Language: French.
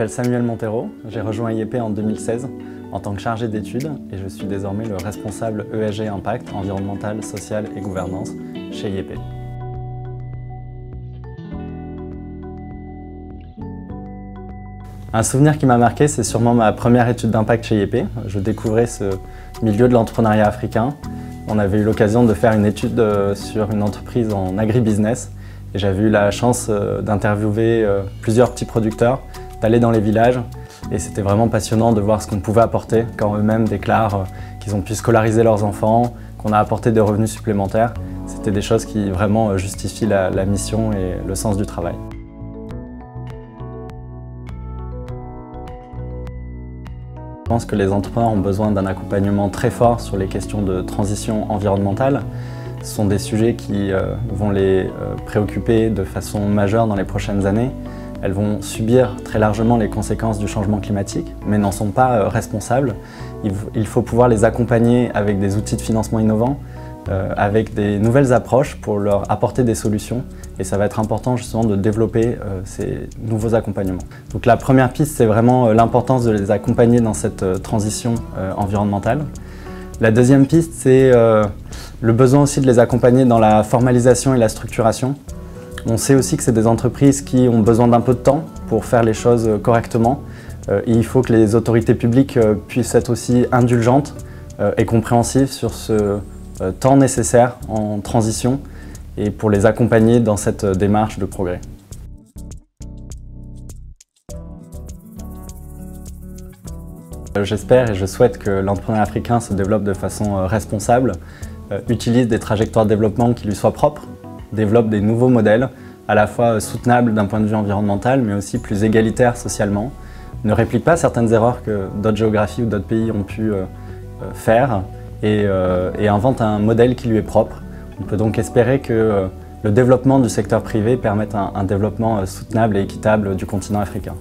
m'appelle Samuel Montero, j'ai rejoint IEP en 2016 en tant que chargé d'études et je suis désormais le responsable ESG Impact, environnemental, social et gouvernance chez IEP. Un souvenir qui m'a marqué, c'est sûrement ma première étude d'impact chez IEP. Je découvrais ce milieu de l'entrepreneuriat africain. On avait eu l'occasion de faire une étude sur une entreprise en agribusiness et j'avais eu la chance d'interviewer plusieurs petits producteurs, d'aller dans les villages et c'était vraiment passionnant de voir ce qu'on pouvait apporter quand eux-mêmes déclarent qu'ils ont pu scolariser leurs enfants, qu'on a apporté des revenus supplémentaires. C'était des choses qui vraiment justifient la mission et le sens du travail. Je pense que les entrepreneurs ont besoin d'un accompagnement très fort sur les questions de transition environnementale. Ce sont des sujets qui vont les préoccuper de façon majeure dans les prochaines années. Elles vont subir très largement les conséquences du changement climatique, mais n'en sont pas responsables. Il faut pouvoir les accompagner avec des outils de financement innovants, avec des nouvelles approches pour leur apporter des solutions. Et ça va être important justement de développer ces nouveaux accompagnements. Donc la première piste, c'est vraiment l'importance de les accompagner dans cette transition environnementale. La deuxième piste, c'est le besoin aussi de les accompagner dans la formalisation et la structuration. On sait aussi que c'est des entreprises qui ont besoin d'un peu de temps pour faire les choses correctement. Et il faut que les autorités publiques puissent être aussi indulgentes et compréhensives sur ce temps nécessaire en transition et pour les accompagner dans cette démarche de progrès. J'espère et je souhaite que l'entrepreneuriat africain se développe de façon responsable, utilise des trajectoires de développement qui lui soient propres, développe des nouveaux modèles à la fois soutenables d'un point de vue environnemental mais aussi plus égalitaires socialement, ne réplique pas certaines erreurs que d'autres géographies ou d'autres pays ont pu faire et invente un modèle qui lui est propre. On peut donc espérer que le développement du secteur privé permette un développement soutenable et équitable du continent africain.